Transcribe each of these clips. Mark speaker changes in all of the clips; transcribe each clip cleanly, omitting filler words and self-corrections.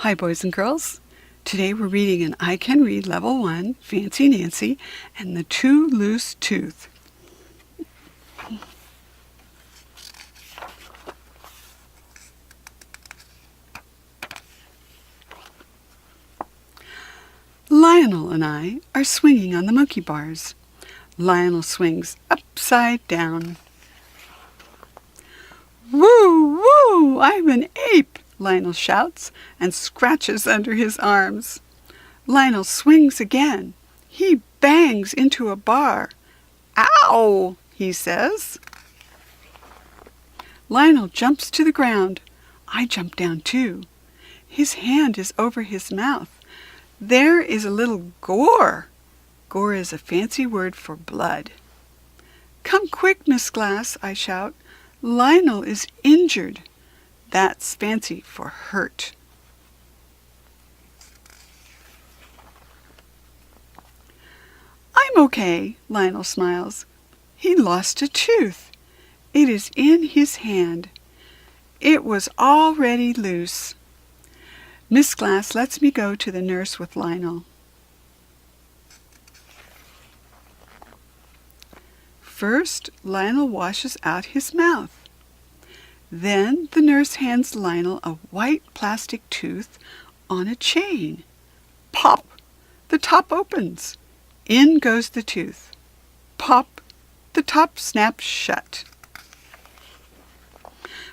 Speaker 1: Hi, boys and girls. Today we're reading an I Can Read Level 1, Fancy Nancy, and the Too Loose Tooth. Lionel and I are swinging on the monkey bars. Lionel swings upside down. Woo, woo, I'm an ape, Lionel shouts and scratches under his arms. Lionel swings again. He bangs into a bar. Ow, he says. Lionel jumps to the ground. I jump down too. His hand is over his mouth. There is a little gore. Gore is a fancy word for blood. Come quick, Miss Glass, I shout. Lionel is injured. That's fancy for hurt. I'm okay, Lionel smiles. He lost a tooth. It is in his hand. It was already loose. Miss Glass lets me go to the nurse with Lionel. First, Lionel washes out his mouth. Then the nurse hands Lionel a white plastic tooth on a chain. Pop! The top opens. In goes the tooth. Pop! The top snaps shut.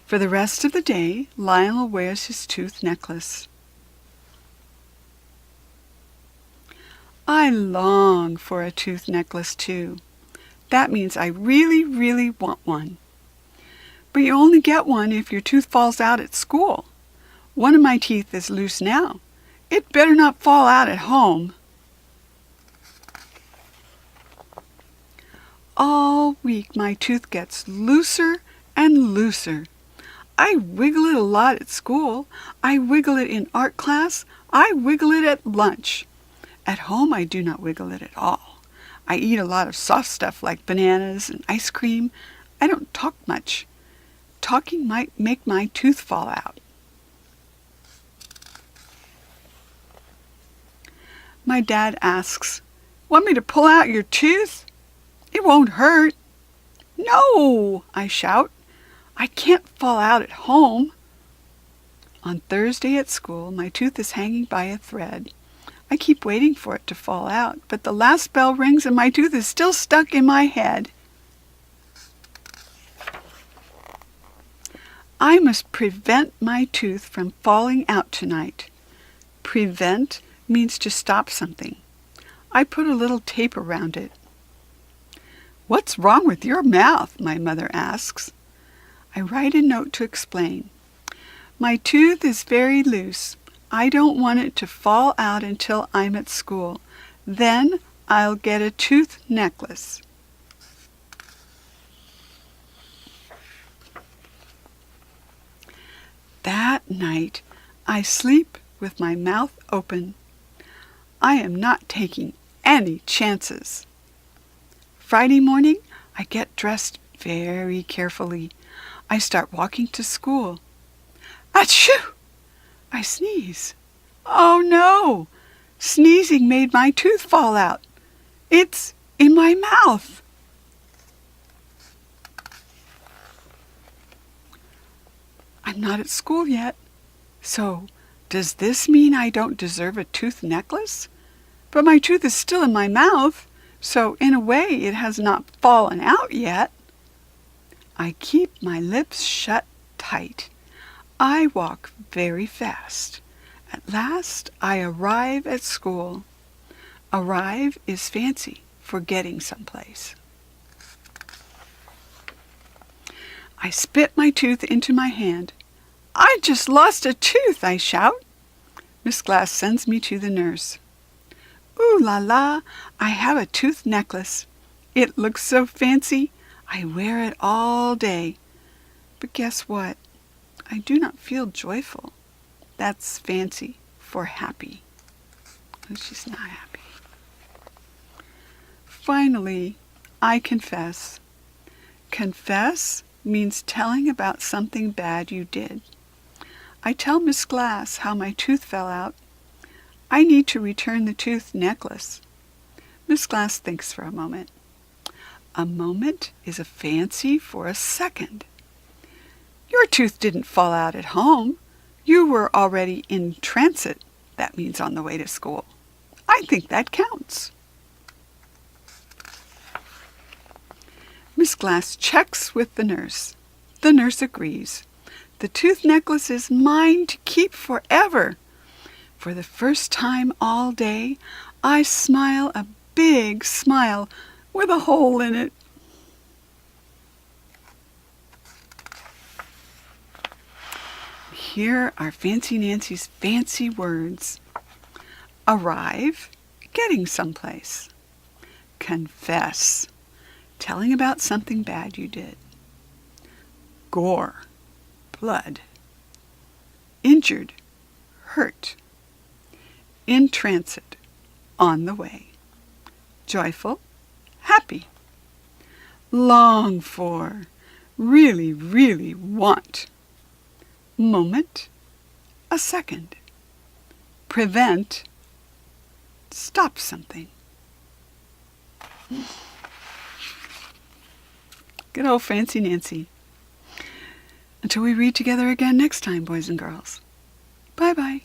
Speaker 1: For the rest of the day, Lionel wears his tooth necklace. I long for a tooth necklace too. That means I really, really want one. But you only get one if your tooth falls out at school. One of my teeth is loose now. It better not fall out at home. All week my tooth gets looser and looser. I wiggle it a lot at school. I wiggle it in art class. I wiggle it at lunch. At home I do not wiggle it at all. I eat a lot of soft stuff like bananas and ice cream. I don't talk much. Talking might make my tooth fall out. My dad asks, "Want me to pull out your tooth? It won't hurt." "No," I shout. "I can't fall out at home." On Thursday at school, my tooth is hanging by a thread. I keep waiting for it to fall out, but the last bell rings and my tooth is still stuck in my head. I must prevent my tooth from falling out tonight. Prevent means to stop something. I put a little tape around it. "What's wrong with your mouth?" my mother asks. I write a note to explain. My tooth is very loose. I don't want it to fall out until I'm at school. Then I'll get a tooth necklace. That night, I sleep with my mouth open. I am not taking any chances. Friday morning, I get dressed very carefully. I start walking to school. Achoo! I sneeze. Oh no! Sneezing made my tooth fall out. It's in my mouth. I'm not at school yet. So, does this mean I don't deserve a tooth necklace? But my tooth is still in my mouth, so in a way it has not fallen out yet. I keep my lips shut tight. I walk very fast. At last I arrive at school. Arrive is fancy for getting someplace. I spit my tooth into my hand. "I just lost a tooth," I shout. Miss Glass sends me to the nurse. "Ooh la la, I have a tooth necklace. It looks so fancy. I wear it all day. But guess what? I do not feel joyful." That's fancy for happy. Oh, she's not happy. Finally, I confess. Confess means telling about something bad you did. I tell Miss Glass how my tooth fell out. I need to return the tooth necklace. Miss Glass thinks for a moment. A moment is a fancy for a second. Your tooth didn't fall out at home. You were already in transit. That means on the way to school. I think that counts. Miss Glass checks with the nurse. The nurse agrees. The tooth necklace is mine to keep forever. For the first time all day, I smile a big smile with a hole in it. Here are Fancy Nancy's fancy words. Arrive, getting someplace. Confess, telling about something bad you did. Gore, blood. Injured, hurt. In transit, on the way. Joyful, happy. Long for, really, really want. Moment, a second. Prevent, stop something. Good old Fancy Nancy. Until we read together again next time, boys and girls. Bye-bye.